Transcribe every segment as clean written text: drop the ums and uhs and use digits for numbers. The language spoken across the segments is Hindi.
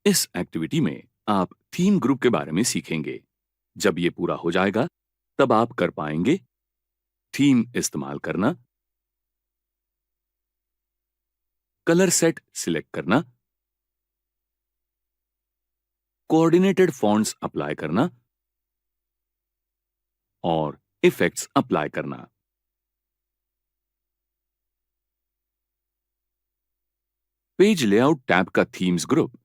इस एक्टिविटी में आप थीम ग्रुप के बारे में सीखेंगे। जब ये पूरा हो जाएगा, तब आप कर पाएंगे थीम इस्तेमाल करना, कलर सेट सिलेक्ट करना, कोऑर्डिनेटेड फॉन्ट्स अप्लाई करना और इफेक्ट्स अप्लाई करना। पेज लेआउट टैब का थीम्स ग्रुप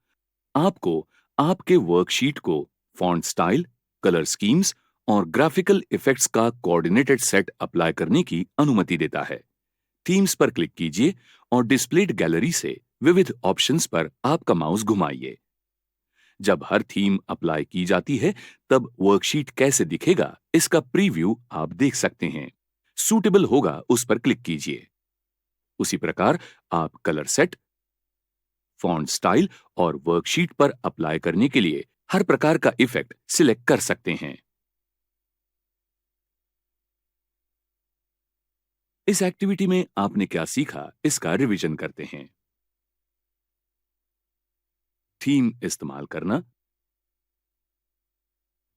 आपको आपके वर्कशीट को फॉन्ट स्टाइल, कलर स्कीम्स और ग्राफिकल इफेक्ट्स का कोऑर्डिनेटेड सेट अप्लाई करने की अनुमति देता है। थीम्स पर क्लिक कीजिए और डिस्प्लेड गैलरी से विविध ऑप्शंस पर आपका माउस घुमाइए। जब हर थीम अप्लाई की जाती है, तब वर्कशीट कैसे दिखेगा, इसका प्रीव्यू आप देख सकते हैं। सूटेबल होगा उस पर क्लिक कीजिए। उसी प्रकार आप कलर सेट, फॉन्ट स्टाइल और वर्कशीट पर अप्लाई करने के लिए हर प्रकार का इफेक्ट सिलेक्ट कर सकते हैं। इस एक्टिविटी में आपने क्या सीखा, इसका रिवीजन करते हैं। थीम इस्तेमाल करना,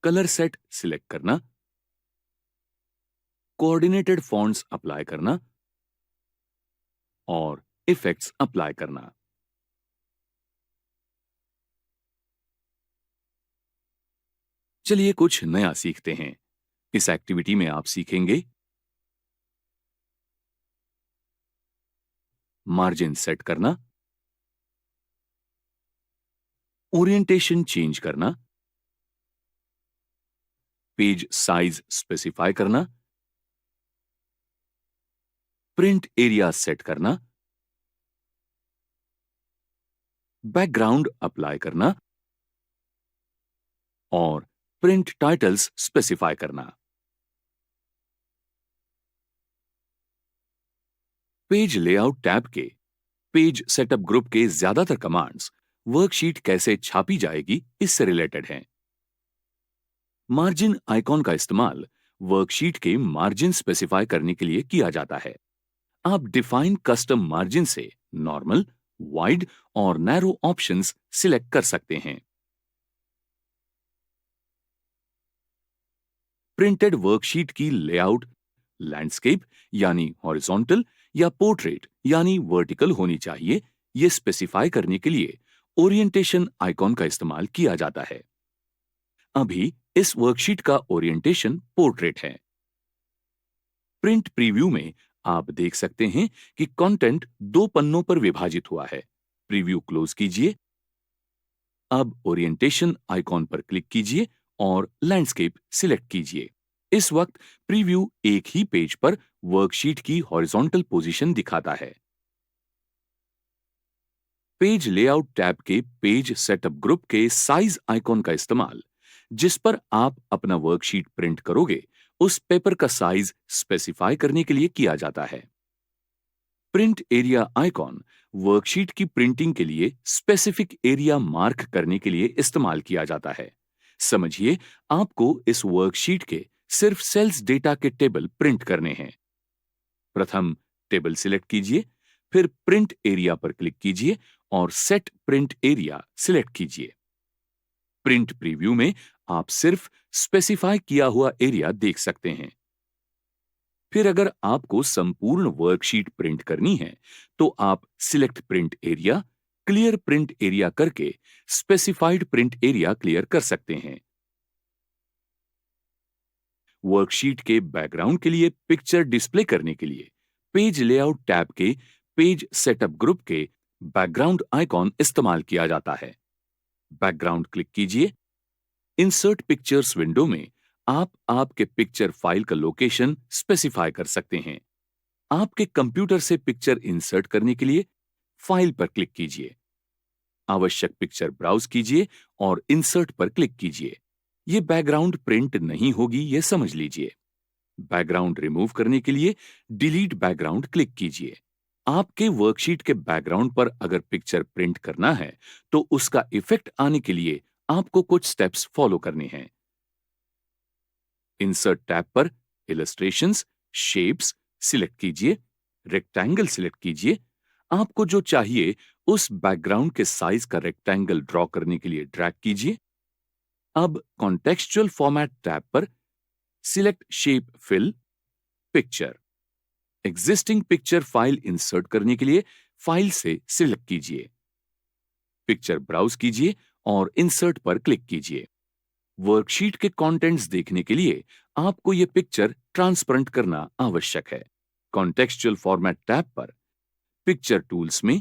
कलर सेट सिलेक्ट करना, कोऑर्डिनेटेड फॉन्ट्स अप्लाई करना और इफेक्ट्स अप्लाई करना। चलिए कुछ नया सीखते हैं। इस एक्टिविटी में आप सीखेंगे मार्जिन सेट करना, ओरिएंटेशन चेंज करना, पेज साइज स्पेसिफाई करना, प्रिंट एरिया सेट करना, बैकग्राउंड अप्लाई करना और प्रिंट टाइटल्स स्पेसिफाई करना। पेज लेआउट टैब के पेज सेटअप ग्रुप के ज्यादातर कमांड्स वर्कशीट कैसे छापी जाएगी इससे रिलेटेड हैं। मार्जिन आइकॉन का इस्तेमाल वर्कशीट के मार्जिन स्पेसिफाई करने के लिए किया जाता है। आप डिफाइन कस्टम मार्जिन से नॉर्मल, वाइड और नैरो ऑप्शंस सिलेक्ट कर सकते हैं। प्रिंटेड वर्कशीट की लेआउट लैंडस्केप यानी हॉरिजॉन्टल या पोर्ट्रेट यानी वर्टिकल होनी चाहिए, यह स्पेसिफाई करने के लिए ओरिएंटेशन आइकॉन का इस्तेमाल किया जाता है। अभी इस वर्कशीट का ओरिएंटेशन पोर्ट्रेट है। प्रिंट प्रीव्यू में आप देख सकते हैं कि कंटेंट दो पन्नों पर विभाजित हुआ है। प्रीव्यू क्लोज कीजिए। अब ओरिएंटेशन आइकॉन पर क्लिक कीजिए और लैंडस्केप सिलेक्ट कीजिए। इस वक्त प्रीव्यू एक ही पेज पर वर्कशीट की हॉरिजॉन्टल पोजीशन दिखाता है। पेज लेआउट टैब के पेज सेटअप ग्रुप के साइज आइकॉन का इस्तेमाल जिस पर आप अपना वर्कशीट प्रिंट करोगे, उस पेपर का साइज स्पेसिफाई करने के लिए किया जाता है। प्रिंट एरिया आइकॉन वर्कशीट की प्रिंटिंग के लिए स्पेसिफिक एरिया मार्क करने के लिए इस्तेमाल किया जाता है। समझिए, आपको इस वर्कशीट के सिर्फ सेल्स डेटा के टेबल प्रिंट करने हैं। प्रथम टेबल सिलेक्ट कीजिए, फिर प्रिंट एरिया पर क्लिक कीजिए और सेट प्रिंट एरिया सिलेक्ट कीजिए। प्रिंट प्रीव्यू में आप सिर्फ स्पेसिफाई किया हुआ एरिया देख सकते हैं। फिर अगर आपको संपूर्ण वर्कशीट प्रिंट करनी है, तो आप select print area, clear print area करके स्पेसिफाइड प्रिंट एरिया क्लियर कर सकते हैं। वर्कशीट के बैकग्राउंड के लिए पिक्चर डिस्प्ले करने के लिए पेज लेआउट टैब के पेज सेटअप ग्रुप के बैकग्राउंड आइकॉन इस्तेमाल किया जाता है। बैकग्राउंड क्लिक कीजिए। इंसर्ट पिक्चर्स विंडो में आप आपके पिक्चर फाइल का लोकेशन स्पेसिफाई कर सकते हैं। आपके कंप्यूटर से पिक्चर इंसर्ट करने के लिए फाइल पर क्लिक कीजिए। आवश्यक पिक्चर ब्राउज कीजिए और इंसर्ट पर क्लिक कीजिए। यह बैकग्राउंड प्रिंट नहीं होगी, यह समझ लीजिए। बैकग्राउंड रिमूव करने के लिए डिलीट बैकग्राउंड क्लिक कीजिए। आपके वर्कशीट के बैकग्राउंड पर अगर पिक्चर प्रिंट करना है, तो उसका इफेक्ट आने के लिए आपको कुछ स्टेप्स फॉलो करने हैं। इंसर्ट टैब पर इलस्ट्रेशंस, शेप्स सिलेक्ट कीजिए, रेक्टेंगल सिलेक्ट कीजिए, आपको जो चाहिए उस बैकग्राउंड के साइज का रेक्टेंगल ड्रॉ करने के लिए ड्रैग कीजिए। अब कॉन्टेक्सचुअल फॉर्मेट टैब पर select shape fill picture. Existing picture file insert करने के लिए फाइल से सिलेक्ट कीजिए, पिक्चर ब्राउज कीजिए और इंसर्ट पर क्लिक कीजिए। वर्कशीट के कंटेंट्स देखने के लिए आपको यह पिक्चर ट्रांसपेरेंट करना आवश्यक है। कॉन्टेक्सचुअल फॉर्मेट टैब पर पिक्चर टूल्स में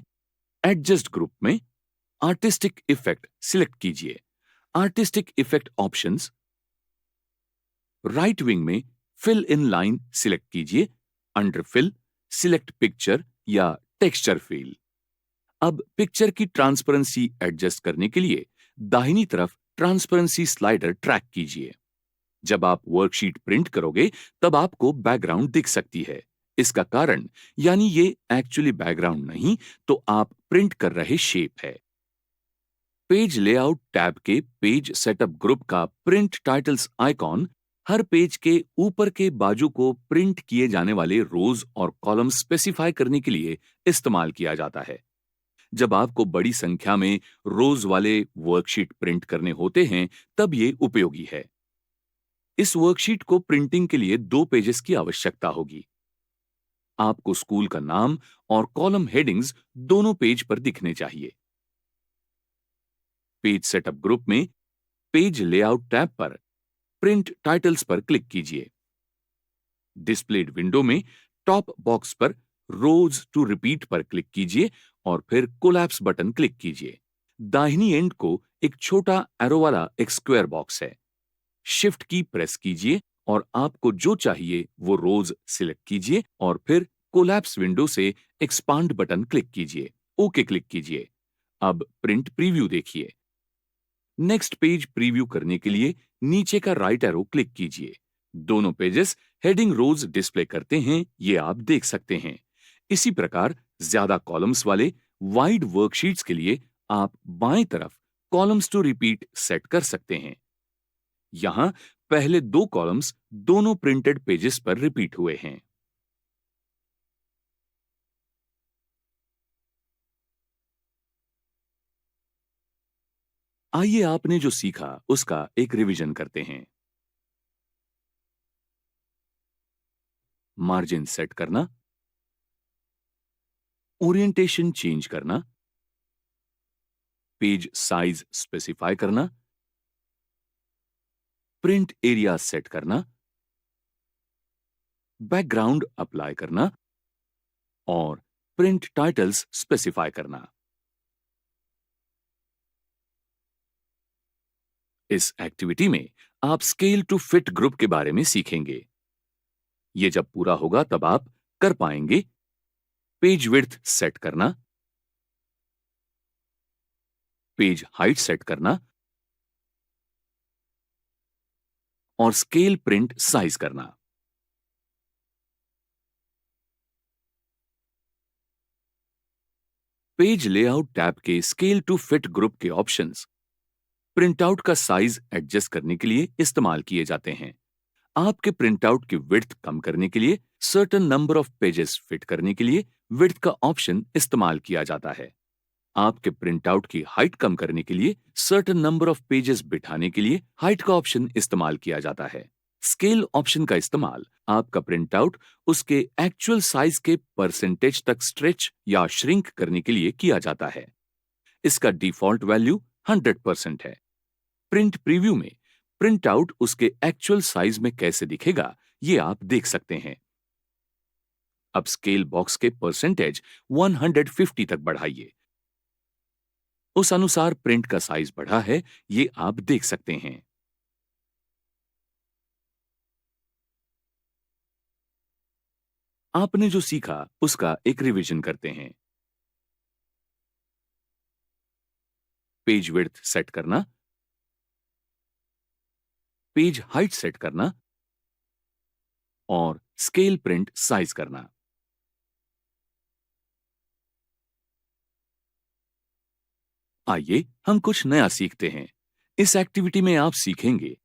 एडजस्ट ग्रुप में आर्टिस्टिक इफेक्ट सिलेक्ट कीजिए। Artistic effect options right wing में फिल इन लाइन सिलेक्ट कीजिए। अंडर फिल सिलेक्ट पिक्चर या टेक्सचर फिल। अब पिक्चर की ट्रांसपेरेंसी एडजस्ट करने के लिए दाहिनी तरफ ट्रांसपेरेंसी स्लाइडर ट्रैक कीजिए। जब आप वर्कशीट प्रिंट करोगे तब आपको बैकग्राउंड दिख सकती है। इसका कारण यानी ये एक्चुअली बैकग्राउंड नहीं तो आप प्रिंट कर रहे शेप है। पेज लेआउट टैब के पेज सेटअप ग्रुप का प्रिंट टाइटल्स आइकॉन हर पेज के ऊपर के बाजू को प्रिंट किए जाने वाले रोज और कॉलम स्पेसिफाई करने के लिए इस्तेमाल किया जाता है। जब आपको बड़ी संख्या में रोज वाले वर्कशीट प्रिंट करने होते हैं तब ये उपयोगी है। इस वर्कशीट को प्रिंटिंग के लिए 2 पेजेस की आवश्यकता होगी। आपको स्कूल का नाम और कॉलम हेडिंग्स दोनों पेज पर दिखने चाहिए। पेज सेटअप ग्रुप में पेज लेआउट टैब पर प्रिंट टाइटल्स पर क्लिक कीजिए। डिस्प्लेड विंडो में टॉप बॉक्स पर रोज टू रिपीट पर क्लिक कीजिए और फिर कोलैप्स बटन क्लिक कीजिए। दाहिनी एंड को एक छोटा एरो वाला एक स्क्वायर बॉक्स है। शिफ्ट की प्रेस कीजिए और आपको जो चाहिए वो रोज सिलेक्ट कीजिए और फिर कोलैप्स विंडो से एक्सपांड बटन क्लिक कीजिए। ओके क्लिक कीजिए। अब प्रिंट प्रीव्यू देखिए। नेक्स्ट पेज प्रीव्यू करने के लिए नीचे का राइट एरो क्लिक कीजिए। दोनों पेजेस हेडिंग रोज डिस्प्ले करते हैं, ये आप देख सकते हैं। इसी प्रकार ज्यादा कॉलम्स वाले वाइड वर्कशीट्स के लिए आप बाएं तरफ कॉलम्स टू रिपीट सेट कर सकते हैं। यहां पहले 2 कॉलम्स दोनों प्रिंटेड पेजेस पर रिपीट हुए हैं। आइए आपने जो सीखा उसका एक रिवीजन करते हैं। मार्जिन सेट करना, ओरिएंटेशन चेंज करना, पेज साइज स्पेसिफाई करना, प्रिंट एरिया सेट करना, बैकग्राउंड अप्लाई करना और प्रिंट टाइटल्स स्पेसिफाई करना। इस एक्टिविटी में आप स्केल टू फिट ग्रुप के बारे में सीखेंगे। ये जब पूरा होगा तब आप कर पाएंगे पेज विड्थ सेट करना, पेज हाइट सेट करना और स्केल प्रिंट साइज करना। पेज लेआउट टैब के स्केल टू फिट ग्रुप के ऑप्शंस प्रिंटआउट का साइज एडजस्ट करने के लिए इस्तेमाल किए जाते हैं। आपके प्रिंटआउट की विड्थ कम करने के लिए certain number of pages fit करने के लिए विड्थ का ऑप्शन इस्तेमाल किया जाता है। आपके प्रिंटआउट की हाइट कम करने के लिए सर्टेन नंबर ऑफ पेजेस बिठाने के लिए हाइट का ऑप्शन इस्तेमाल किया जाता है। स्केल ऑप्शन का इस्तेमाल आपका प्रिंटआउट उसके एक्चुअल साइज के परसेंटेज तक स्ट्रेच या श्रिंक करने के लिए किया जाता है। इसका डिफॉल्ट वैल्यू 100% है। प्रिंट प्रीव्यू में प्रिंट आउट उसके एक्चुअल साइज में कैसे दिखेगा ये आप देख सकते हैं। अब स्केल बॉक्स के परसेंटेज 150 तक बढ़ाइए। उस अनुसार प्रिंट का साइज बढ़ा है ये आप देख सकते हैं। आपने जो सीखा उसका एक रिवीजन करते हैं। पेज विड्थ सेट करना, पेज हाइट सेट करना और स्केल प्रिंट साइज करना। आइए हम कुछ नया सीखते हैं। इस एक्टिविटी में आप सीखेंगे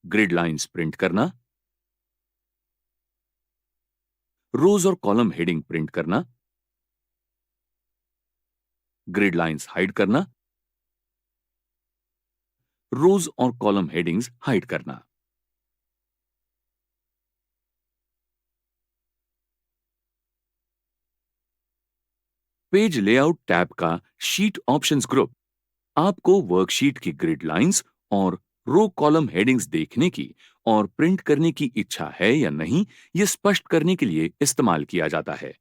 ग्रिड लाइंस प्रिंट करना, रोज और कॉलम हेडिंग प्रिंट करना, ग्रिड लाइंस हाइड करना, रोज और कॉलम हेडिंग्स हाइड करना। पेज लेआउट टैब का शीट ऑप्शंस ग्रुप आपको वर्कशीट की ग्रिड लाइंस और रो कॉलम हेडिंग्स देखने की और प्रिंट करने की इच्छा है या नहीं, यह स्पष्ट करने के लिए इस्तेमाल किया जाता है।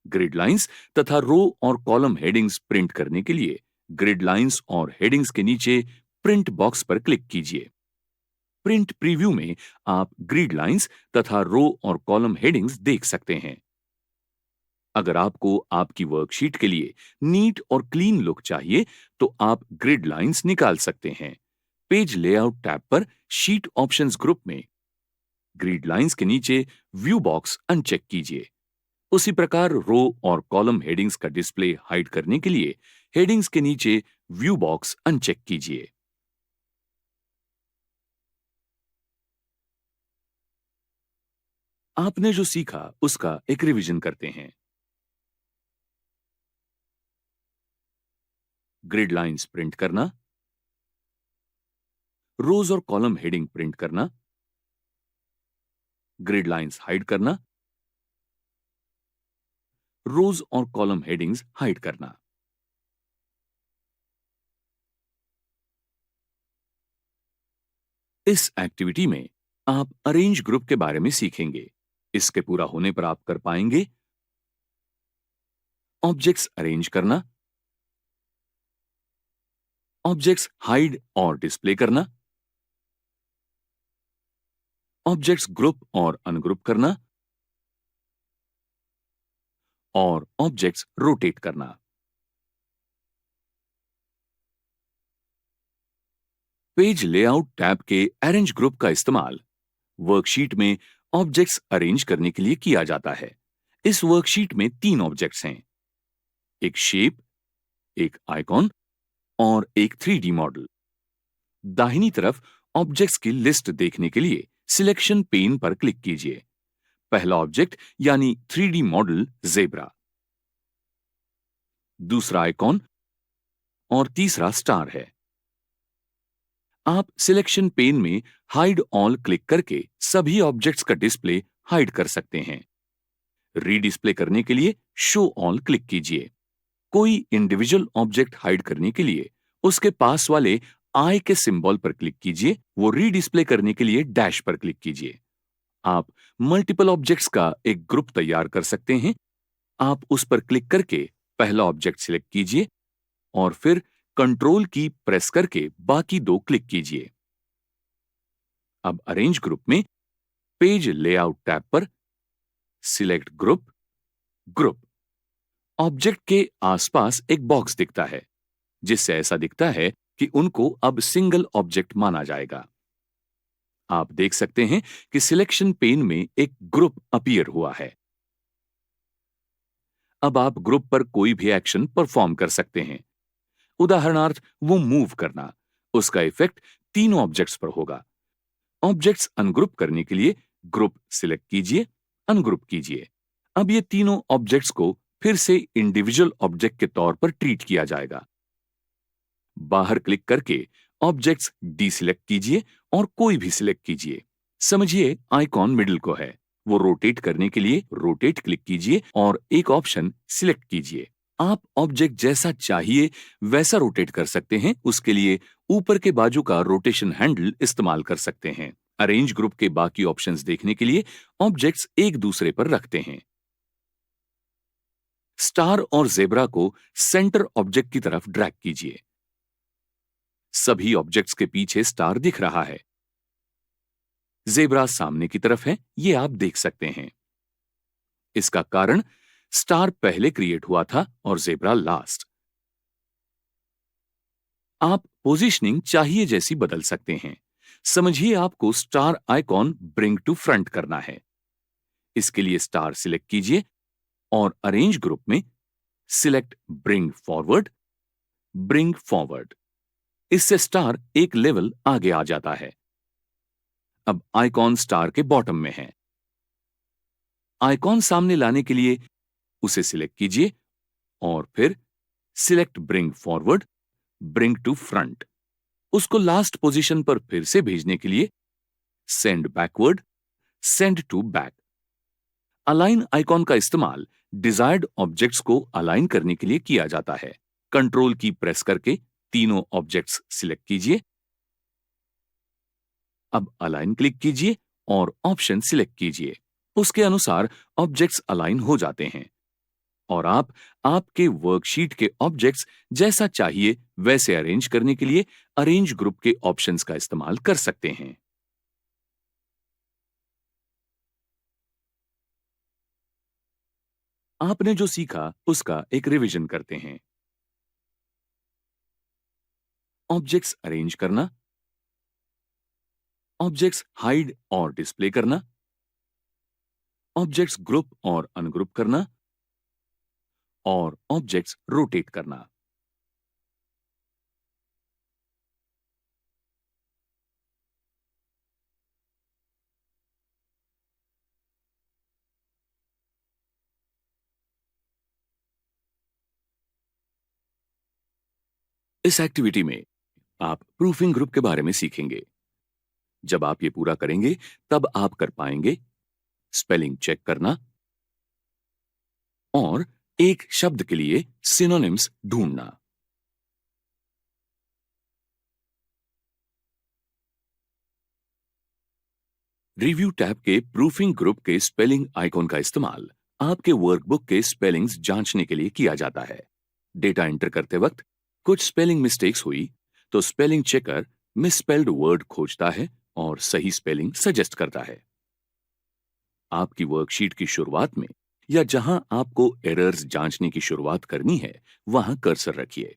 ग्रिड लाइंस तथा रो और कॉलम हेडिंग्स प्रिंट करने के लिए ग्रिड लाइंस और हेडिंग्स के नीचे प्रिंट बॉक्स पर क्लिक कीजिए। प्रिंट प्रीव्यू में आप ग्रिड लाइंस तथा रो और कॉलम हेडिंग्स देख सकते हैं। अगर आपको आपकी वर्कशीट के लिए नीट और क्लीन लुक चाहिए, तो आप ग्रिड लाइंस निकाल सकते हैं। पेज लेआउट टैब पर शीट ऑप्शंस ग्रुप में ग्रिड लाइंस के नीचे व्यू बॉक्स अनचेक कीजिए। उसी प्रकार रो और कॉलम हेडिंग्स का डिस्प्ले हाइड करने के लिए हेडिंग्स के नीचे व्यू बॉक्स अनचेक कीजिए। आपने जो सीखा उसका एक रिवीजन करते हैं। ग्रिड लाइंस प्रिंट करना, रोज और कॉलम हेडिंग प्रिंट करना, ग्रिड लाइंस हाइड करना, रोज और कॉलम हेडिंग्स हाइड करना। इस एक्टिविटी में आप अरेंज ग्रुप के बारे में सीखेंगे। इसके पूरा होने पर आप कर पाएंगे ऑब्जेक्ट्स अरेंज करना, ऑब्जेक्ट्स हाइड और डिस्प्ले करना, ऑब्जेक्ट्स ग्रुप और अनग्रुप करना और ऑब्जेक्ट्स रोटेट करना। पेज लेआउट टैब के अरेंज ग्रुप का इस्तेमाल वर्कशीट में ऑब्जेक्ट्स अरेंज करने के लिए किया जाता है। इस वर्कशीट में 3 ऑब्जेक्ट्स हैं, एक शेप, एक आइकॉन और एक 3D मॉडल। दाहिनी तरफ ऑब्जेक्ट्स की लिस्ट देखने के लिए सिलेक्शन पेन पर क्लिक कीजिए। पहला ऑब्जेक्ट यानी 3D मॉडल ज़ेब्रा, दूसरा आइकॉन और तीसरा स्टार है। आप सिलेक्शन पेन में हाइड ऑल क्लिक करके सभी ऑब्जेक्ट्स का डिस्प्ले हाइड कर सकते हैं। रीडिस्प्ले करने के लिए शो ऑल क्लिक कीजिए। कोई इंडिविजुअल ऑब्जेक्ट हाइड करने के लिए उसके पास वाले आई के सिंबल पर क्लिक कीजिए। वो रीडिस्प्ले करने के लिए डैश पर क्लिक कीजिए। आप मल्टीपल ऑब्जेक्ट्स का एक ग्रुप तैयार कर सकते हैं। आप उस पर क्लिक करके पहला ऑब्जेक्ट सिलेक्ट कीजिए और फिर कंट्रोल की प्रेस करके बाकी 2 क्लिक कीजिए। अब अरेंज ग्रुप में पेज लेआउट टैब पर सिलेक्ट ग्रुप, ग्रुप। ऑब्जेक्ट के आसपास एक बॉक्स दिखता है, जिससे ऐसा दिखता है कि उनको अब सिंगल ऑब्जेक्ट माना जाएगा। आप देख सकते हैं कि सिलेक्शन पेन में एक ग्रुप अपीयर हुआ है। अब आप ग्रुप पर कोई भी एक्शन परफॉर्म कर सकते हैं। उदाहरणार्थ, वो मूव करना। उसका इफेक्ट तीनों ऑब्जेक्ट्स पर होगा। ऑब्जेक्ट्स अनग्रुप करने के लिए ग्रुप सिलेक्ट कीजिए, अनग्रुप कीजिए। अब ये तीनों ऑब्जेक्ट्स को फिर से इंडिविजुअल ऑब्जेक्ट के तौर पर ट्रीट किया जाएगा। बाहर क्लिक करके ऑब्जेक्ट्स डीसिलेक्ट कीजिए और कोई भी सिलेक्ट कीजिए। समझिए आइकॉन मिडिल को है। वो रोटेट करने के लिए रोटेट क्लिक कीजिए और एक ऑप्शन सिलेक्ट कीजिए। आप ऑब्जेक्ट जैसा चाहिए वैसा रोटेट कर सकते हैं। उसके लिए ऊपर के बाजू का रोटेशन हैंडल इस्तेमाल कर सकते हैं। अरेंज ग्रुप के बाकी ऑप्शंस देखने के लिए ऑब्जेक्ट्स एक दूसरे पर रखते हैं। स्टार और जेब्रा को सेंटर ऑब्जेक्ट की तरफ ड्रैग कीजिए। सभी ऑब्जेक्ट्स के पीछे स्टार दिख रहा है। जेब्रा सामने की तरफ है, ये आप देख सकते हैं। इसका कारण स्टार पहले क्रिएट हुआ था और जेब्रा लास्ट। आप पोजीशनिंग चाहिए जैसी बदल सकते हैं। समझिए आपको star icon bring to front करना है। इसके लिए स्टार सिलेक्ट कीजिए और अरेंज ग्रुप में select bring forward, bring forward. इससे स्टार एक लेवल आगे आ जाता है। अब आइकॉन स्टार के बॉटम में है। आइकॉन सामने लाने के लिए उसे सिलेक्ट कीजिए और फिर select bring forward, bring to front. उसको लास्ट पोजीशन पर फिर से भेजने के लिए send backward, send to back. Align icon का इस्तेमाल डिजायर्ड ऑब्जेक्ट्स को अलाइन करने के लिए किया जाता है। कंट्रोल की प्रेस करके तीनों ऑब्जेक्ट्स सिलेक्ट कीजिए। अब अलाइन क्लिक कीजिए और ऑप्शन सिलेक्ट कीजिए। उसके अनुसार ऑब्जेक्ट्स अलाइन हो जाते हैं और आप आपके वर्कशीट के ऑब्जेक्ट्स जैसा चाहिए वैसे अरेंज करने के लिए अरेंज ग्रुप के ऑप्शंस का इस्तेमाल कर सकते हैं। आपने जो सीखा उसका एक रिवीजन करते हैं। ऑब्जेक्ट्स अरेंज करना, ऑब्जेक्ट्स हाइड और डिस्प्ले करना, ऑब्जेक्ट्स ग्रुप और अनग्रुप करना और ऑब्जेक्ट्स रोटेट करना। इस एक्टिविटी में आप प्रूफिंग ग्रुप के बारे में सीखेंगे। जब आप ये पूरा करेंगे तब आप कर पाएंगे स्पेलिंग चेक करना और एक शब्द के लिए सिनोनिम्स ढूंढना। रिव्यू टैब के प्रूफिंग ग्रुप के स्पेलिंग आइकॉन का इस्तेमाल आपके वर्कबुक के स्पेलिंग्स जांचने के लिए किया जाता है। डेटा एंटर करते वक्त कुछ स्पेलिंग मिस्टेक्स हुई तो स्पेलिंग चेकर मिसस्पेल्ड वर्ड खोजता है और सही स्पेलिंग सजेस्ट करता है। आपकी वर्कशीट की शुरुआत में या जहां आपको एरर्स जांचने की शुरुआत करनी है वहां कर्सर रखिए।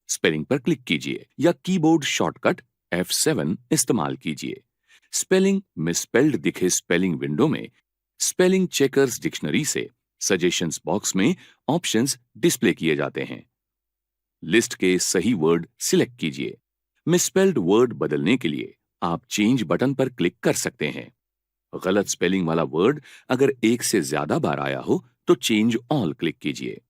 स्पेलिंग पर क्लिक कीजिए या कीबोर्ड शॉर्टकट F7 इस्तेमाल कीजिए। स्पेलिंग मिसस्पेल्ड दिखे स्पेलिंग विंडो में स्पेलिंग चेकर्स डिक्शनरी से सजेशंस बॉक्स में ऑप्शंस डिस्प्ले किए जाते हैं। लिस्ट के सही वर्ड सिलेक्ट कीजिए। मिसस्पेल्ड वर्ड बदलने के लिए आप चेंज बटन पर क्लिक कर सकते हैं। गलत स्पेलिंग वाला वर्ड अगर एक से ज्यादा बार आया हो तो चेंज ऑल क्लिक कीजिए।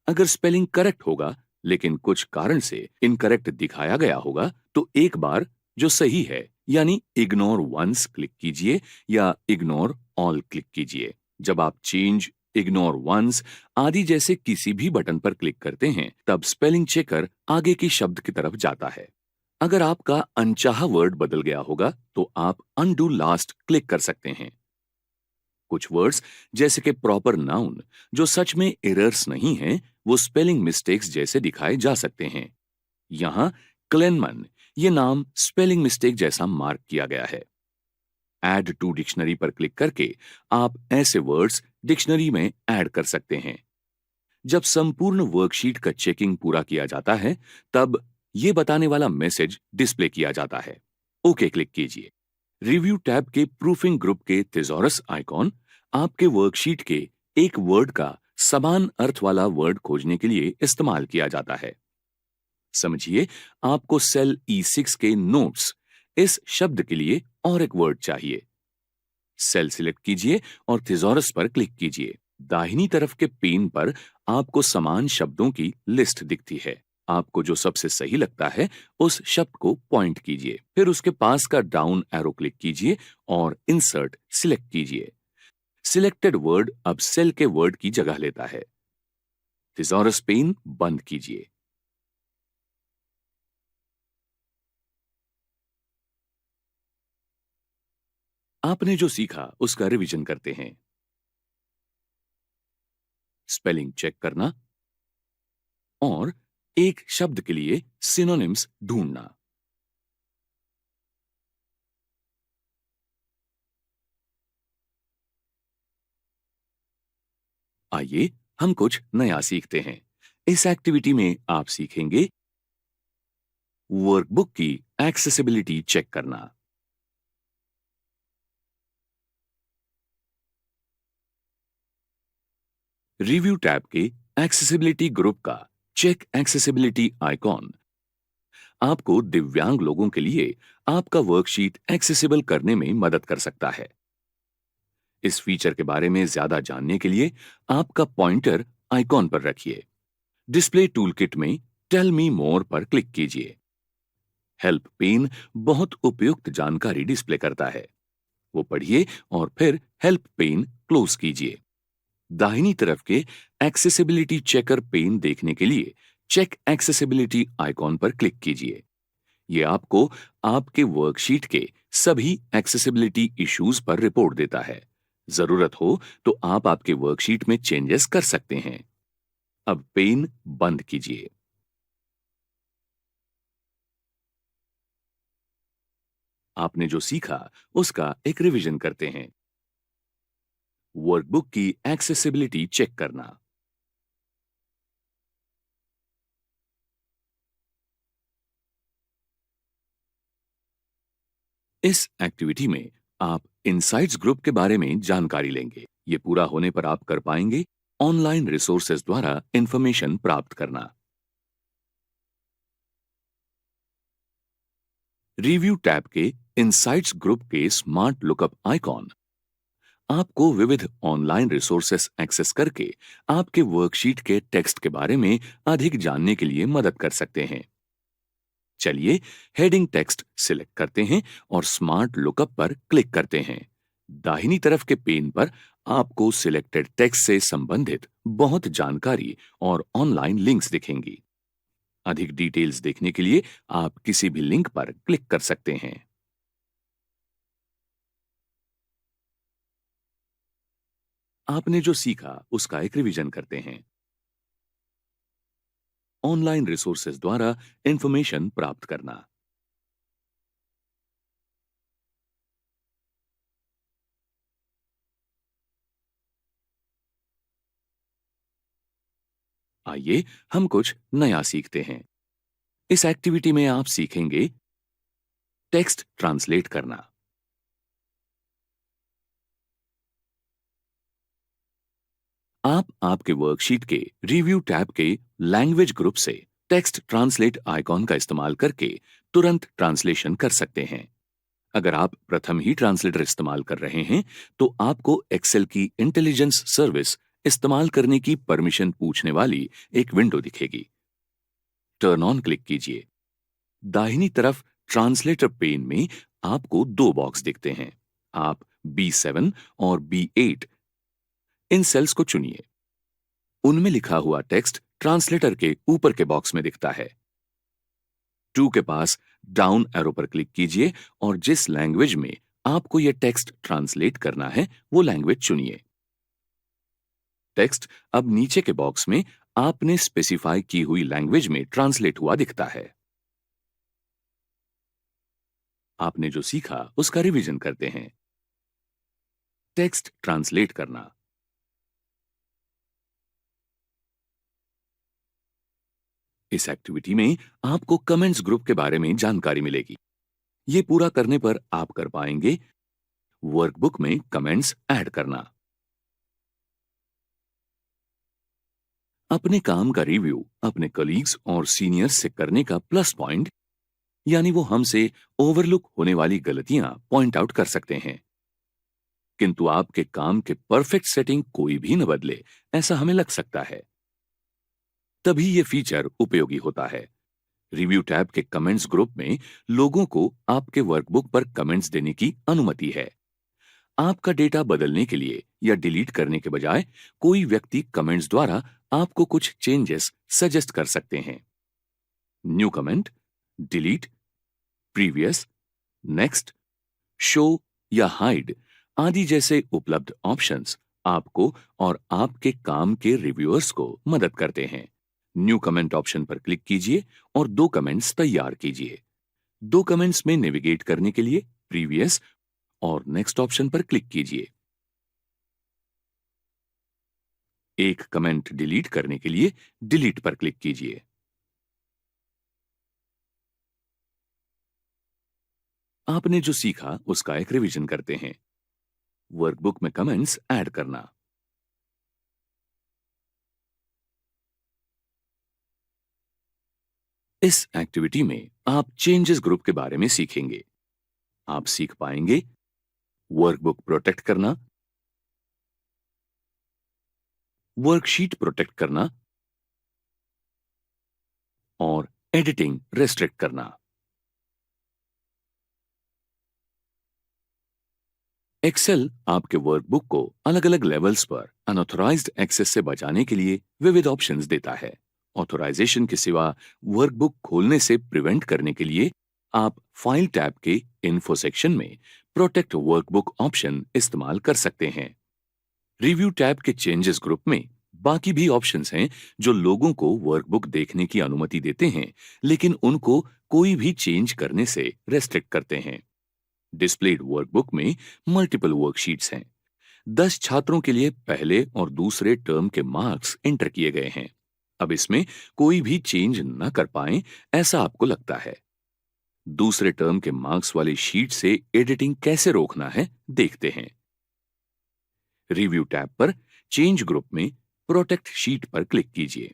अगर स्पेलिंग करेक्ट होगा लेकिन कुछ कारण से इनकरेक्ट दिखाया गया होगा तो एक बार जो सही है यानी इग्नोर वंस क्लिक कीजिए या इग्नोर ऑल क्लिक कीजिए। जब आप चेंज, इग्नोर वंस आदि जैसे किसी भी बटन पर क्लिक करते हैं तब स्पेलिंग चेकर आगे के शब्द की तरफ जाता है। अगर आपका अनचाहा वर्ड बदल गया होगा तो आप अनडू लास्ट क्लिक कर सकते हैं। कुछ वर्ड्स जैसे कि प्रॉपर नाउन जो सच में एरर्स नहीं हैं, वो स्पेलिंग मिस्टेक्स जैसे दिखाए जा सकते हैं। यहां क्लेनमन ये नाम स्पेलिंग मिस्टेक जैसा मार्क किया गया है। ऐड टू डिक्शनरी पर क्लिक करके आप ऐसे वर्ड्स डिक्शनरी में ऐड कर सकते हैं। जब संपूर्ण वर्कशीट का चेकिंग पूरा किया जाता है तब ये बताने वाला मैसेज डिस्प्ले किया जाता है। ओके क्लिक कीजिए। रिव्यू टैब के प्रूफिंग ग्रुप के थिसॉरस आइकॉन आपके वर्कशीट के एक वर्ड का समान अर्थ वाला वर्ड खोजने के लिए इस्तेमाल किया जाता है। समझिए, आपको सेल E6 के नोट्स इस शब्द के लिए और एक वर्ड चाहिए। सेल सिलेक्ट कीजिए और थिसॉरस पर क्लिक कीजिए। दाहिनी तरफ के पेन पर आपको समान शब्दों की लिस्ट दिखती है। आपको जो सबसे सही लगता है उस शब्द को पॉइंट कीजिए, फिर उसके पास का डाउन एरो क्लिक कीजिए और इंसर्ट सिलेक्ट कीजिए। सिलेक्टेड वर्ड अब सेल के वर्ड की जगह लेता है। थिसॉरस पेन बंद कीजिए। आपने जो सीखा उसका रिवीजन करते हैं। स्पेलिंग चेक करना और एक शब्द के लिए सिनोनिम्स ढूंढना। आइए हम कुछ नया सीखते हैं। इस एक्टिविटी में आप सीखेंगे वर्कबुक की एक्सेसिबिलिटी चेक करना। रिव्यू टैब के एक्सेसिबिलिटी ग्रुप का चेक एक्सेसिबिलिटी आइकॉन आपको दिव्यांग लोगों के लिए आपका वर्कशीट एक्सेसिबल करने में मदद कर सकता है। इस फीचर के बारे में ज्यादा जानने के लिए आपका पॉइंटर आइकॉन पर रखिए। डिस्प्ले टूलकिट में टेल मी मोर पर क्लिक कीजिए। हेल्प पेन बहुत उपयुक्त जानकारी डिस्प्ले करता है, वो पढ़िए और फिर हेल्प पेन क्लोज कीजिए। दाहिनी तरफ के एक्सेसिबिलिटी चेकर पेन देखने के लिए चेक एक्सेसिबिलिटी आइकॉन पर क्लिक कीजिए। ये आपको आपके वर्कशीट के सभी एक्सेसिबिलिटी इश्यूज पर रिपोर्ट देता है। जरूरत हो तो आप आपके वर्कशीट में चेंजेस कर सकते हैं। अब पेन बंद कीजिए। आपने जो सीखा उसका एक रिवीजन करते हैं। वर्कबुक की एक्सेसिबिलिटी चेक करना। इस एक्टिविटी में आप इनसाइट्स ग्रुप के बारे में जानकारी लेंगे। ये पूरा होने पर आप कर पाएंगे ऑनलाइन रिसोर्सेज द्वारा इंफॉर्मेशन प्राप्त करना। रिव्यू टैब के इनसाइट्स ग्रुप के स्मार्ट लुकअप आइकॉन आपको विविध ऑनलाइन रिसोर्सेस एक्सेस करके आपके वर्कशीट के टेक्स्ट के बारे में अधिक जानने के लिए मदद कर सकते हैं। चलिए हेडिंग टेक्स्ट सिलेक्ट करते हैं और स्मार्ट लुकअप पर क्लिक करते हैं। दाहिनी तरफ के पेन पर आपको सिलेक्टेड टेक्स्ट से संबंधित बहुत जानकारी और ऑनलाइन लिंक्स दिखेंगी। अधिक डिटेल्स देखने के लिए आप किसी भी लिंक पर क्लिक कर सकते हैं। आपने जो सीखा उसका एक रिवीजन करते हैं। ऑनलाइन रिसोर्सेज द्वारा इंफॉर्मेशन प्राप्त करना। आइए हम कुछ नया सीखते हैं। इस एक्टिविटी में आप सीखेंगे टेक्स्ट ट्रांसलेट करना। आप आपके वर्कशीट के रिव्यू टैब के लैंग्वेज ग्रुप से टेक्स्ट ट्रांसलेट आइकॉन का इस्तेमाल करके तुरंत ट्रांसलेशन कर सकते हैं। अगर आप प्रथम ही ट्रांसलेटर इस्तेमाल कर रहे हैं तो आपको एक्सेल की इंटेलिजेंस सर्विस इस्तेमाल करने की परमिशन पूछने वाली एक विंडो दिखेगी। टर्न ऑन क्लिक कीजिए। दाहिनी तरफ ट्रांसलेटर पेन में आपको दो बॉक्स दिखते हैं। आप B7 और B8 इन सेल्स को चुनिए। उनमें लिखा हुआ टेक्स्ट ट्रांसलेटर के ऊपर के बॉक्स में दिखता है। 2 के पास डाउन एरो पर क्लिक कीजिए और जिस लैंग्वेज में आपको यह टेक्स्ट ट्रांसलेट करना है वो लैंग्वेज चुनिए। टेक्स्ट अब नीचे के बॉक्स में आपने स्पेसिफाई की हुई लैंग्वेज में ट्रांसलेट हुआ दिखता है। आपने जो सीखा उसका रिवीजन करते हैं। टेक्स्ट ट्रांसलेट करना। इस एक्टिविटी में आपको कमेंट्स ग्रुप के बारे में जानकारी मिलेगी। ये पूरा करने पर आप कर पाएंगे वर्कबुक में कमेंट्स ऐड करना। अपने काम का रिव्यू अपने कलीग्स और सीनियर्स से करने का प्लस पॉइंट, यानी वो हमसे ओवरलुक होने वाली गलतियां पॉइंट आउट कर सकते हैं। किंतु आपके काम के परफेक्ट सेटिंग कोई भी न बदले, ऐसा हमें लग सकता है। तभी ये फीचर उपयोगी होता है। रिव्यू टैब के कमेंट्स ग्रुप में लोगों को आपके वर्कबुक पर कमेंट्स देने की अनुमति है। आपका डेटा बदलने के लिए या डिलीट करने के बजाय कोई व्यक्ति कमेंट्स द्वारा आपको कुछ चेंजेस सजेस्ट कर सकते हैं। New comment, delete, previous, next, show या हाइड आदि जैसे उपलब्ध ऑप्शंस आपको और आपके काम के रिव्यूअर्स को मदद करते हैं। न्यू कमेंट ऑप्शन पर क्लिक कीजिए और दो कमेंट्स तैयार कीजिए। दो कमेंट्स में नेविगेट करने के लिए प्रीवियस और नेक्स्ट ऑप्शन पर क्लिक कीजिए। एक कमेंट डिलीट करने के लिए डिलीट पर क्लिक कीजिए। आपने जो सीखा उसका एक रिवीजन करते हैं। वर्कबुक में कमेंट्स ऐड करना। इस एक्टिविटी में आप चेंजेस ग्रुप के बारे में सीखेंगे। आप सीख पाएंगे वर्कबुक प्रोटेक्ट करना, वर्कशीट प्रोटेक्ट करना और एडिटिंग रेस्ट्रिक्ट करना। एक्सेल आपके वर्कबुक को अलग-अलग लेवल्स पर अनऑथराइज्ड एक्सेस से बचाने के लिए विविध ऑप्शंस देता है। ऑथराइजेशन के सिवा वर्कबुक खोलने से प्रिवेंट करने के लिए आप फाइल टैब के इन्फो सेक्शन में प्रोटेक्ट वर्कबुक ऑप्शन इस्तेमाल कर सकते हैं। रिव्यू टैब के चेंजेस ग्रुप में बाकी भी ऑप्शंस हैं जो लोगों को वर्कबुक देखने की अनुमति देते हैं, लेकिन उनको कोई भी चेंज करने से रेस्ट्रिक्ट करते हैं। डिस्प्लेड वर्कबुक में मल्टीपल वर्कशीट्स हैं। 10 छात्रों के लिए पहले और दूसरे टर्म के मार्क्स एंटर किए गए हैं। अब इसमें कोई भी चेंज न कर पाए ऐसा आपको लगता है। दूसरे टर्म के मार्क्स वाली शीट से एडिटिंग कैसे रोकना है देखते हैं। रिव्यू टैब पर चेंज ग्रुप में प्रोटेक्ट शीट पर क्लिक कीजिए।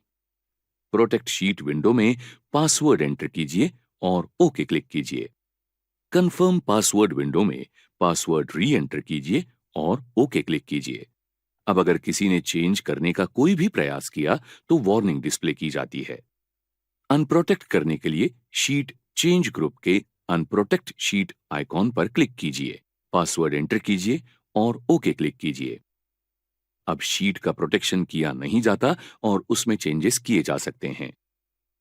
प्रोटेक्ट शीट विंडो में पासवर्ड एंटर कीजिए और ओके क्लिक कीजिए। कंफर्म पासवर्ड विंडो में पासवर्ड री एंटर कीजिए और ओके क्लिक कीजिए। अब अगर किसी ने चेंज करने का कोई भी प्रयास किया तो वार्निंग डिस्प्ले की जाती है। अनप्रोटेक्ट करने के लिए शीट चेंज ग्रुप के अनप्रोटेक्ट शीट आइकॉन पर क्लिक कीजिए। पासवर्ड एंटर कीजिए और ओके क्लिक कीजिए। अब शीट का प्रोटेक्शन किया नहीं जाता और उसमें चेंजेस किए जा सकते हैं।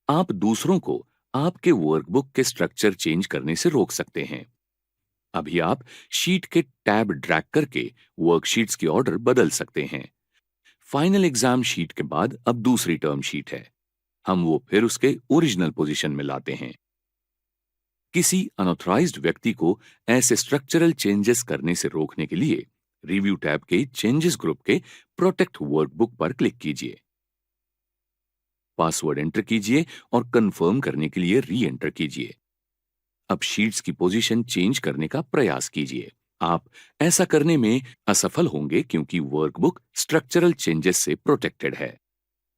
आप दूसरों को आपके वर्कबुक के स्ट्रक्चर चेंज करने से रोक सकते हैं। अभी आप शीट के टैब ड्रैग करके वर्कशीट्स की ऑर्डर बदल सकते हैं। फाइनल एग्जाम शीट के बाद अब दूसरी टर्म शीट है। हम वो फिर उसके ओरिजिनल पोजीशन में लाते हैं। किसी अनऑथराइज्ड व्यक्ति को ऐसे स्ट्रक्चरल चेंजेस करने से रोकने के लिए रिव्यू टैब के चेंजेस ग्रुप के प्रोटेक्ट वर्कबुक पर क्लिक कीजिए। पासवर्ड एंटर कीजिए और कंफर्म करने के लिए री एंटर कीजिए। अब शीट्स की पोजीशन चेंज करने का प्रयास कीजिए। आप ऐसा करने में असफल होंगे क्योंकि वर्कबुक स्ट्रक्चरल चेंजेस से प्रोटेक्टेड है।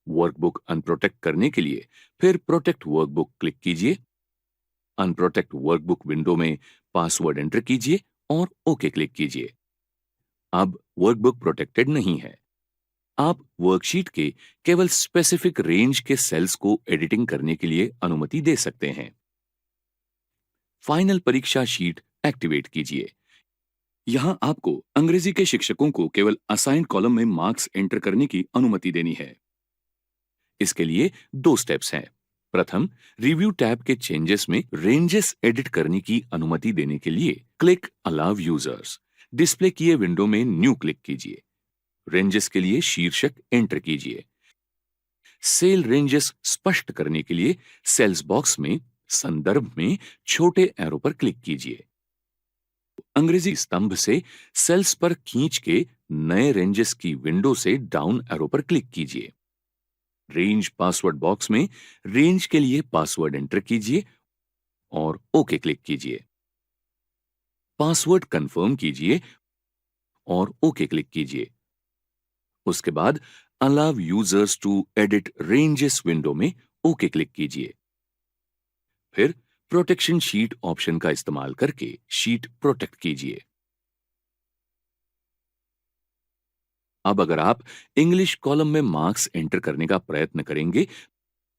वर्कबुक अनप्रोटेक्ट करने के लिए फिर प्रोटेक्ट वर्कबुक क्लिक कीजिए। अनप्रोटेक्ट वर्कबुक विंडो में पासवर्ड एंटर कीजिए और ओके क्लिक कीजिए। अब वर्कबुक प्रोटेक्टेड नहीं है। आप वर्कशीट के केवल स्पेसिफिक रेंज के सेल्स को एडिटिंग करने के लिए अनुमति दे सकते हैं। फाइनल परीक्षा शीट एक्टिवेट कीजिए। यहां आपको अंग्रेजी के शिक्षकों को केवल असाइंड कॉलम में मार्क्स एंटर करने की अनुमति देनी है। इसके लिए 2 स्टेप्स हैं। प्रथम, रिव्यू टैब के चेंजेस में रेंजेस एडिट करने की अनुमति देने के लिए क्लिक अलाउ यूजर्स। डिस्प्ले किए विंडो में न्यू क्लिक कीजिए। रेंजेस के लिए शीर्षक एंटर कीजिए। सेल रेंजेस स्पष्ट करने के लिए सेल्स बॉक्स में संदर्भ में छोटे एरो पर क्लिक कीजिए। अंग्रेजी स्तंभ से सेल्स पर खींच के नए रेंजेस की विंडो से डाउन एरो पर क्लिक कीजिए। रेंज पासवर्ड बॉक्स में रेंज के लिए पासवर्ड एंटर कीजिए और ओके क्लिक कीजिए। पासवर्ड कंफर्म कीजिए और ओके क्लिक कीजिए। उसके बाद allow users to edit ranges window में ओके क्लिक कीजिए। फिर प्रोटेक्शन शीट ऑप्शन का इस्तेमाल करके शीट प्रोटेक्ट कीजिए। अब अगर आप इंग्लिश कॉलम में मार्क्स एंटर करने का प्रयत्न करेंगे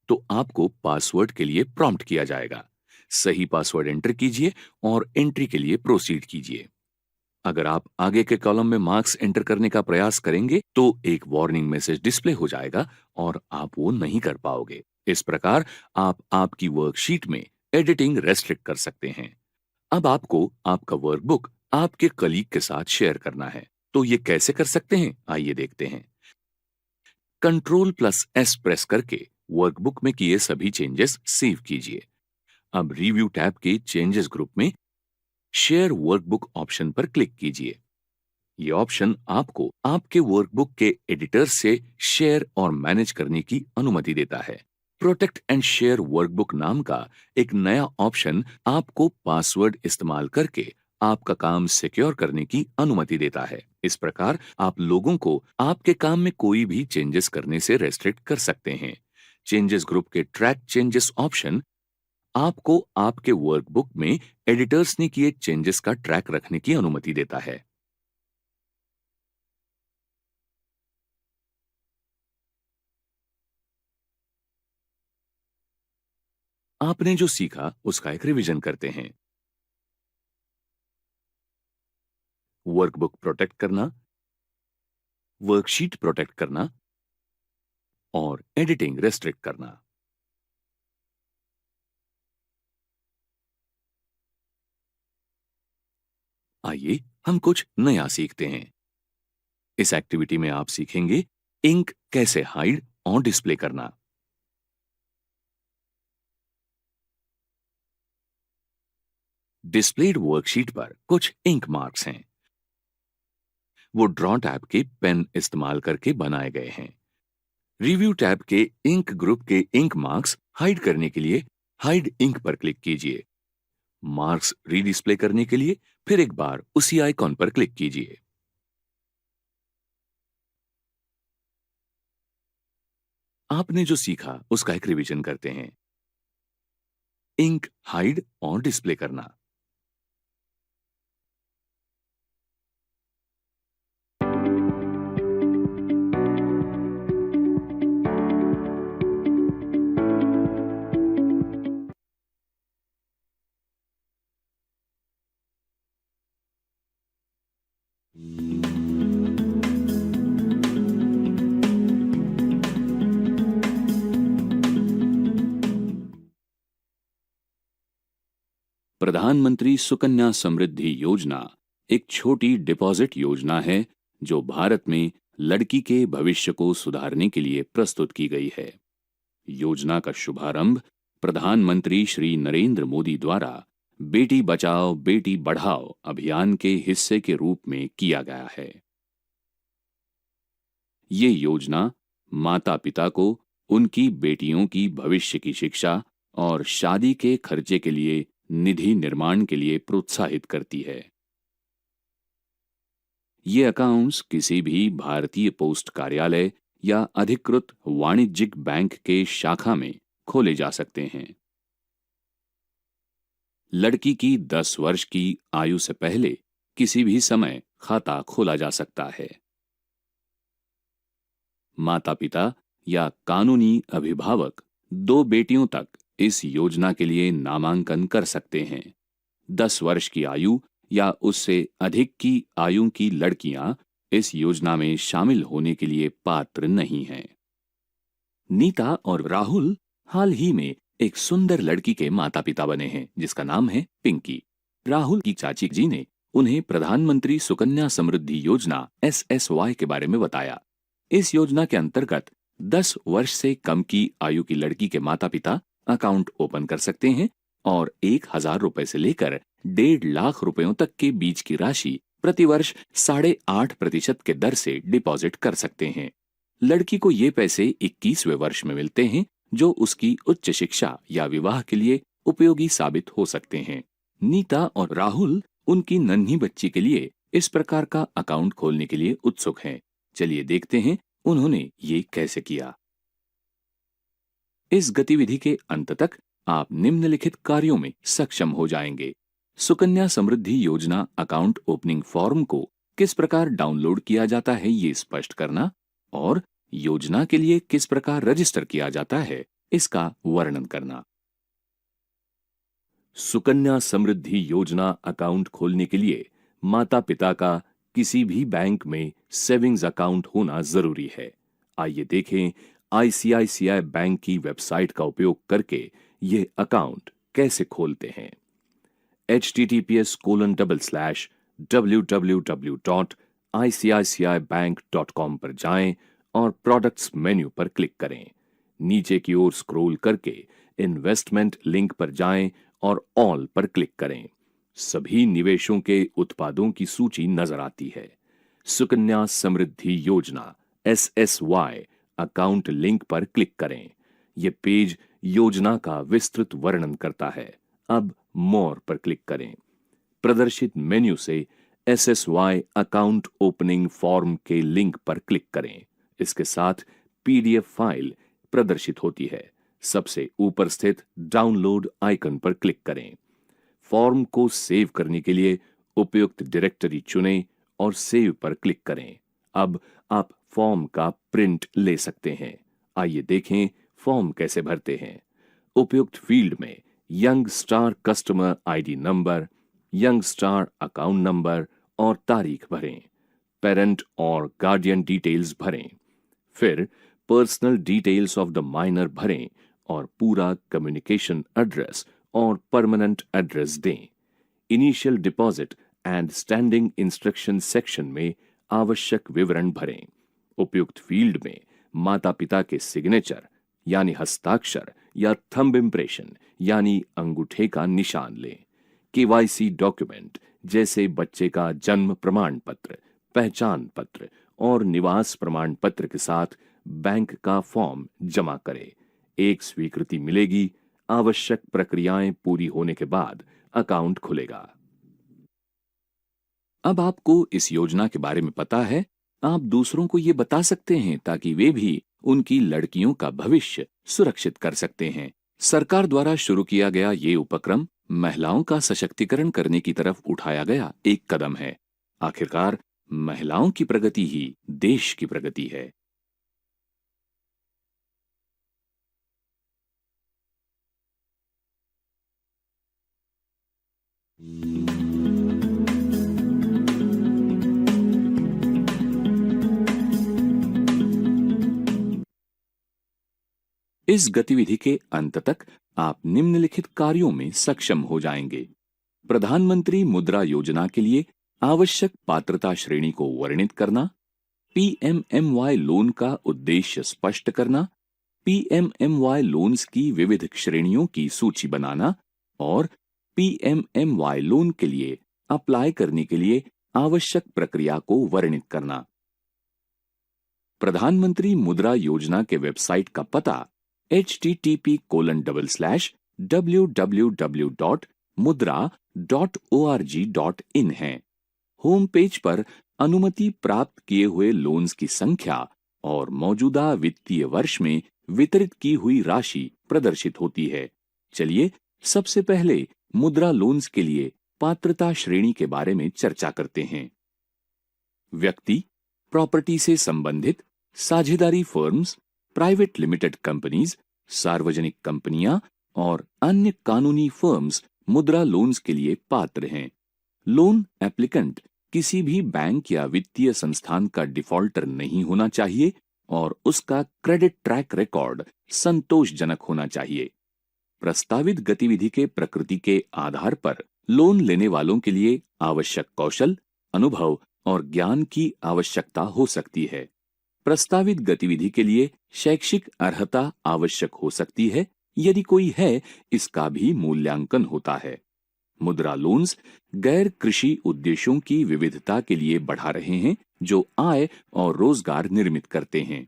तो आपको पासवर्ड के लिए प्रॉम्प्ट किया जाएगा। सही पासवर्ड एंटर कीजिए और एंट्री के लिए प्रोसीड कीजिए। अगर आप आगे के कॉलम में मार्क्स एंटर करने का प्रयास करेंगे तो एक वार्निंग मैसेज डिस्प्ले हो जाएगा और आप वो नहीं कर पाओगे। इस प्रकार आप आपकी वर्कशीट में एडिटिंग रेस्ट्रिक्ट कर सकते हैं। अब आपको आपका वर्कबुक आपके कलीग के साथ शेयर करना है, तो ये कैसे कर सकते हैं आइए देखते हैं। Ctrl+S प्रेस करके वर्कबुक में किए सभी चेंजेस सेव कीजिए। अब रिव्यू टैब के चेंजेस ग्रुप में शेयर वर्कबुक ऑप्शन पर क्लिक कीजिए। ये ऑप्शन आपको आपके वर्कबुक के एडिटर से शेयर और मैनेज करने की अनुमति देता है। प्रोटेक्ट एंड शेयर वर्कबुक नाम का एक नया ऑप्शन आपको पासवर्ड इस्तेमाल करके आपका काम सिक्योर करने की अनुमति देता है। इस प्रकार आप लोगों को आपके काम में कोई भी चेंजेस करने से रेस्ट्रिक्ट कर सकते हैं। चेंजेस ग्रुप के ट्रैक चेंजेस ऑप्शन आपको आपके वर्कबुक में एडिटर्स ने किए चेंजेस का ट्रैक रखने की अनुमति देता है। आपने जो सीखा उसका एक रिवीजन करते हैं। वर्कबुक प्रोटेक्ट करना, वर्कशीट प्रोटेक्ट करना और एडिटिंग रेस्ट्रिक्ट करना। आइए हम कुछ नया सीखते हैं। इस एक्टिविटी में आप सीखेंगे इंक कैसे हाइड और डिस्प्ले करना। डिस्प्लेड वर्कशीट पर कुछ इंक मार्क्स हैं। वो ड्रॉ टैब के पेन इस्तेमाल करके बनाए गए हैं। रिव्यू टैब के इंक ग्रुप के इंक मार्क्स हाइड करने के लिए हाइड इंक पर क्लिक कीजिए। मार्क्स रीडिस्प्ले करने के लिए फिर एक बार उसी आइकॉन पर क्लिक कीजिए। आपने जो सीखा उसका एक रिवीजन करते हैं। इंक हाइड और डिस्प्ले करना। प्रधानमंत्री सुकन्या समृद्धि योजना एक छोटी डिपॉजिट योजना है जो भारत में लड़की के भविष्य को सुधारने के लिए प्रस्तुत की गई है। योजना का शुभारंभ प्रधानमंत्री श्री नरेंद्र मोदी द्वारा बेटी बचाओ बेटी बढ़ाओ अभियान के हिस्से के रूप में किया गया है। ये योजना माता पिता को उनकी बेटियों की भविष्य की शिक्षा और शादी के खर्चे के लिए निधि निर्माण के लिए प्रोत्साहित करती है। ये अकाउंट्स किसी भी भारतीय पोस्ट कार्यालय या अधिकृत वाणिज्यिक बैंक के शाखा में खोले जा सकते हैं। लड़की की 10 वर्ष की आयु से पहले किसी भी समय खाता खोला जा सकता है। माता पिता या कानूनी अभिभावक 2 बेटियों तक इस योजना के लिए नामांकन कर सकते हैं। 10 वर्ष की आयु या उससे अधिक की आयु की लड़कियां इस योजना में शामिल होने के लिए पात्र नहीं हैं। नीता और राहुल हाल ही में एक सुंदर लड़की के माता पिता बने हैं जिसका नाम है पिंकी। राहुल की चाची जी ने उन्हें प्रधानमंत्री सुकन्या समृद्धि योजना SSY के बारे में बताया। इस योजना के अंतर्गत 10 वर्ष से कम की आयु की लड़की के माता पिता अकाउंट ओपन कर सकते हैं और 1,000 रुपए से लेकर 1.5 लाख रुपयों तक के बीच की राशि प्रतिवर्ष 8.5% के दर से डिपॉजिट कर सकते हैं। लड़की को ये पैसे 21वें वर्ष में मिलते हैं जो उसकी उच्च शिक्षा या विवाह के लिए उपयोगी साबित हो सकते हैं। नीता और राहुल उनकी नन्ही बच्ची के लिए इस प्रकार का अकाउंट खोलने के लिए उत्सुक हैं। चलिए देखते हैं उन्होंने ये कैसे किया। इस गतिविधि के अंत तक आप निम्नलिखित कार्यों में सक्षम हो जाएंगे। सुकन्या समृद्धि योजना अकाउंट ओपनिंग फॉर्म को किस प्रकार डाउनलोड किया जाता है ये स्पष्ट करना और योजना के लिए किस प्रकार रजिस्टर किया जाता है इसका वर्णन करना। सुकन्या समृद्धि योजना अकाउंट खोलने के लिए माता पिता का किसी भी बैंक में सेविंग्स अकाउंट होना जरूरी है। आइए देखें ICICI बैंक की वेबसाइट का उपयोग करके ये अकाउंट कैसे खोलते हैं। https://www.icicibank.com पर जाएं और प्रोडक्ट्स मेन्यू पर क्लिक करें। नीचे की ओर स्क्रॉल करके इन्वेस्टमेंट लिंक पर जाएं और ऑल पर क्लिक करें। सभी निवेशों के उत्पादों की सूची नजर आती है। सुकन्या समृद्धि योजना SSY अकाउंट लिंक पर क्लिक करें। यह पेज योजना का विस्तृत वर्णन करता है। अब मोर पर क्लिक करें। प्रदर्शित मेन्यू से SSY अकाउंट ओपनिंग फॉर्म के लिंक पर क्लिक करें। इसके साथ PDF फाइल प्रदर्शित होती है। सबसे ऊपर स्थित डाउनलोड आइकन पर क्लिक करें। फॉर्म को सेव करने के लिए उपयुक्त डायरेक्टरी चुनें और सेव पर क्लिक करें। अब आप फॉर्म का प्रिंट ले सकते हैं। आइए देखें फॉर्म कैसे भरते हैं। उपयुक्त फील्ड में young star customer ID number, young star account number और तारीख भरें। पेरेंट और गार्डियन डिटेल्स भरें। फिर personal details of the minor भरें और पूरा कम्युनिकेशन एड्रेस और परमानेंट एड्रेस दें। Initial deposit and standing instruction section में आवश्यक विवरण भरें। उपयुक्त फील्ड में माता पिता के सिग्नेचर यानी हस्ताक्षर या थंब इम्प्रेशन यानी अंगूठे का निशान लें। केवाईसी डॉक्यूमेंट जैसे बच्चे का जन्म प्रमाण पत्र, पहचान पत्र और निवास प्रमाण पत्र के साथ बैंक का फॉर्म जमा करें। एक स्वीकृति मिलेगी। आवश्यक प्रक्रियाएं पूरी होने के बाद अकाउंट खुलेगा। अब आपको इस योजना के बारे में पता है, आप दूसरों को ये बता सकते हैं ताकि वे भी उनकी लड़कियों का भविष्य सुरक्षित कर सकते हैं। सरकार द्वारा शुरू किया गया ये उपक्रम महिलाओं का सशक्तिकरण करने की तरफ उठाया गया एक कदम है। आखिरकार महिलाओं की प्रगति ही देश की प्रगति है। इस गतिविधि के अंत तक आप निम्नलिखित कार्यों में सक्षम हो जाएंगे। प्रधानमंत्री मुद्रा योजना के लिए आवश्यक पात्रता श्रेणी को वर्णित करना, पीएमएमवाई लोन का उद्देश्य स्पष्ट करना, पीएमएमवाई लोन्स की विविध श्रेणियों की सूची बनाना और पीएमएमवाई लोन के लिए अप्लाई करने के लिए आवश्यक प्रक्रिया को वर्णित करना। प्रधानमंत्री मुद्रा योजना के वेबसाइट का पता http://www.mudra.org.in है। होम पेज पर अनुमति प्राप्त किए हुए लोन्स की संख्या और मौजूदा वित्तीय वर्ष में वितरित की हुई राशि प्रदर्शित होती है। चलिए सबसे पहले मुद्रा लोन्स के लिए पात्रता श्रेणी के बारे में चर्चा करते हैं। व्यक्ति, प्रॉपर्टी से संबंधित, साझेदारी फर्म्स, प्राइवेट लिमिटेड कंपनीज, सार्वजनिक कंपनियां और अन्य कानूनी फर्म्स मुद्रा लोन्स के लिए पात्र हैं। लोन एप्लीकेंट किसी भी बैंक या वित्तीय संस्थान का डिफॉल्टर नहीं होना चाहिए और उसका क्रेडिट ट्रैक रिकॉर्ड संतोषजनक होना चाहिए। प्रस्तावित गतिविधि के प्रकृति के आधार पर लोन लेने वालों के लिए आवश्यक कौशल, अनुभव और ज्ञान की आवश्यकता हो सकती है। प्रस्तावित गतिविधि के लिए शैक्षिक अर्हता आवश्यक हो सकती है। यदि कोई है, इसका भी मूल्यांकन होता है। मुद्रा लोन्स गैर कृषि उद्देश्यों की विविधता के लिए बढ़ा रहे हैं जो आय और रोजगार निर्मित करते हैं।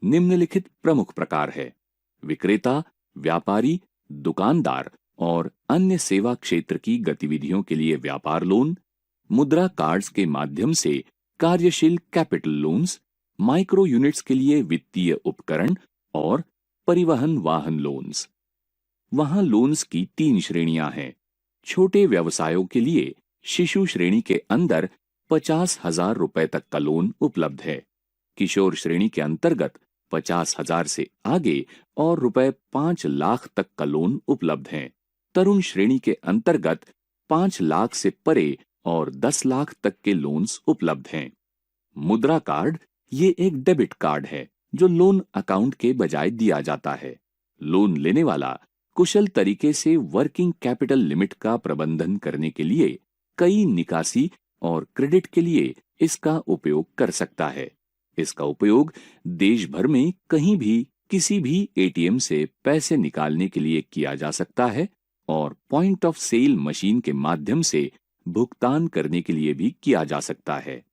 निम्नलिखित प्रमुख प्रकार है: विक्रेता, व्यापारी, दुकानदार और अन्य सेवा क्षेत्र की गतिविधियों के लिए व्यापार लोन, मुद्रा कार्ड्स के माध्यम से कार्यशील कैपिटल लोन्स, माइक्रो यूनिट्स के लिए वित्तीय उपकरण और परिवहन वाहन लोन्स। वहां लोन्स की 3 श्रेणियां हैं। छोटे व्यवसायों के लिए शिशु श्रेणी के अंदर 50,000 रुपए तक का लोन उपलब्ध है। किशोर श्रेणी के अंतर्गत 50,000 से आगे और रुपए 5 लाख तक का लोन उपलब्ध है। तरुण श्रेणी के अंतर्गत 5 लाख से परे और 10 लाख तक के लोन्स उपलब्ध हैं। मुद्रा कार्ड ये एक डेबिट कार्ड है जो लोन अकाउंट के बजाय दिया जाता है। लोन लेने वाला कुशल तरीके से वर्किंग कैपिटल लिमिट का प्रबंधन करने के लिए कई निकासी और क्रेडिट के लिए इसका उपयोग कर सकता है। इसका उपयोग देश भर में कहीं भी किसी भी एटीएम से पैसे निकालने के लिए किया जा सकता है और पॉइंट ऑफ सेल मशीन के माध्यम से भुगतान करने के लिए भी किया जा सकता है।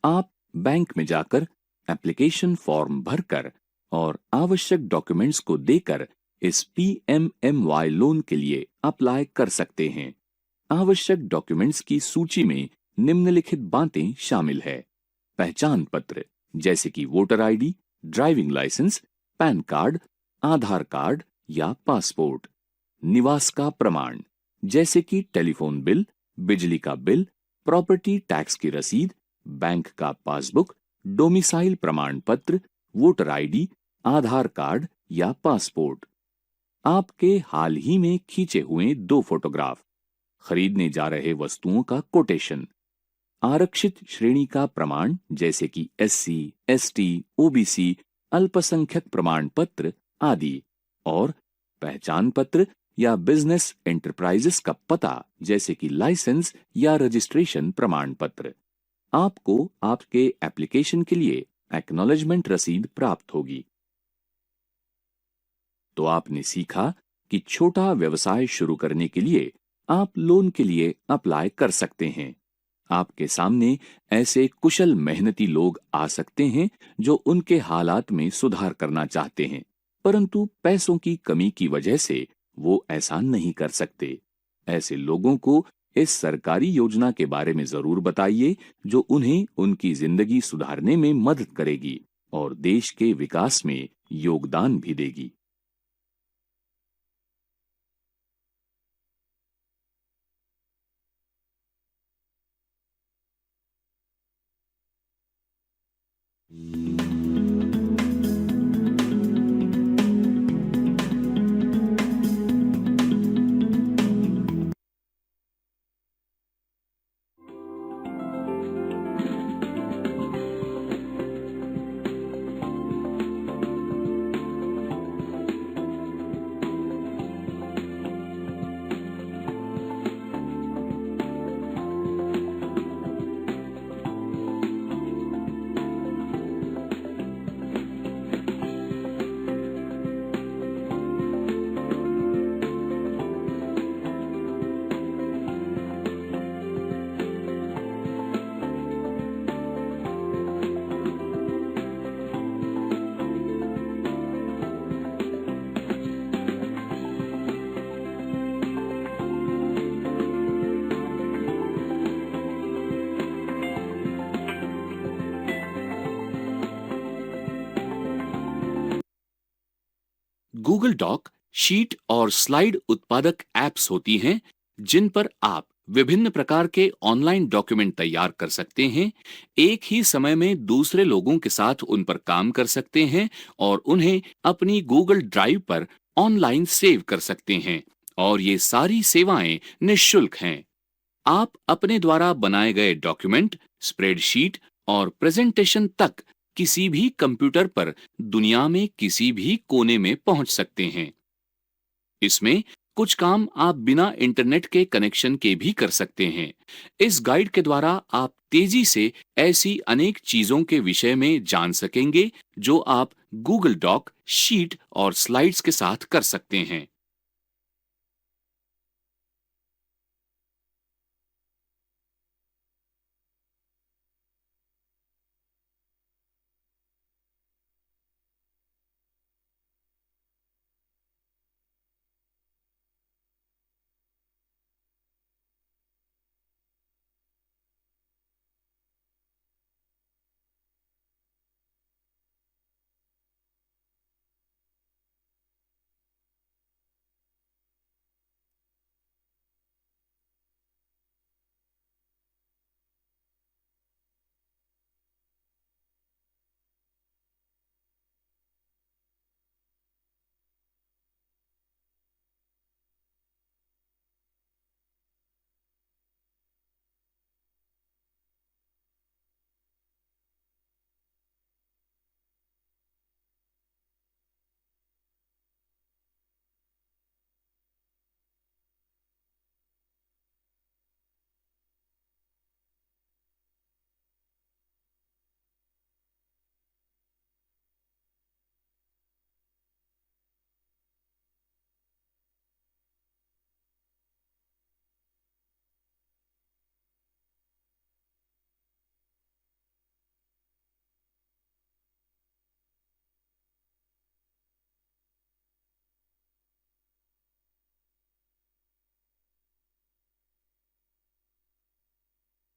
आप बैंक में जाकर एप्लीकेशन फॉर्म भरकर और आवश्यक डॉक्यूमेंट्स को देकर इस पीएमएमवाई लोन के लिए अप्लाई कर सकते हैं। आवश्यक डॉक्यूमेंट्स की सूची में निम्नलिखित बातें शामिल है: पहचान पत्र जैसे कि voter ID, driving licence, PAN card, Aadhaar card या पासपोर्ट, निवास का प्रमाण जैसे कि टेलीफोन बिल, बिजली का बिल, प्रॉपर्टी टैक्स की रसीद, बैंक का पासबुक, डोमिसाइल प्रमाण पत्र, वोटर आईडी, आधार कार्ड या पासपोर्ट, आपके हाल ही में खींचे हुए 2 फोटोग्राफ, खरीदने जा रहे वस्तुओं का कोटेशन, आरक्षित श्रेणी का प्रमाण जैसे कि एससी, एसटी, ओबीसी, अल्पसंख्यक प्रमाण पत्र आदि, और पहचान पत्र या बिजनेस एंटरप्राइजेस का पता जैसे कि लाइसेंस या रजिस्ट्रेशन प्रमाण पत्र। आपको आपके एप्लीकेशन के लिए एक्नॉलेजमेंट रसीद प्राप्त होगी। तो आपने सीखा कि छोटा व्यवसाय शुरू करने के लिए आप लोन के लिए अप्लाई कर सकते हैं। आपके सामने ऐसे कुशल मेहनती लोग आ सकते हैं जो उनके हालात में सुधार करना चाहते हैं, परंतु पैसों की कमी की वजह से वो ऐसा नहीं कर सकते। ऐसे लोगों को इस सरकारी योजना के बारे में जरूर बताइए, जो उन्हें उनकी जिंदगी सुधारने में मदद करेगी और देश के विकास में योगदान भी देगी। गूगल डॉक शीट और स्लाइड उत्पादक ऐप्स होती हैं जिन पर आप विभिन्न प्रकार के ऑनलाइन डॉक्यूमेंट तैयार कर सकते हैं, एक ही समय में दूसरे लोगों के साथ उन पर काम कर सकते हैं और उन्हें अपनी गूगल ड्राइव पर ऑनलाइन सेव कर सकते हैं, और ये सारी सेवाएं निःशुल्क हैं। आप अपने द्वारा बनाए गए डॉक्यूमेंट, स्प्रेडशीट और प्रेजेंटेशन तक किसी भी कंप्यूटर पर दुनिया में किसी भी कोने में पहुंच सकते हैं। इसमें कुछ काम आप बिना इंटरनेट के कनेक्शन के भी कर सकते हैं। इस गाइड के द्वारा आप तेजी से ऐसी अनेक चीजों के विषय में जान सकेंगे जो आप गूगल डॉक, शीट और स्लाइड्स के साथ कर सकते हैं।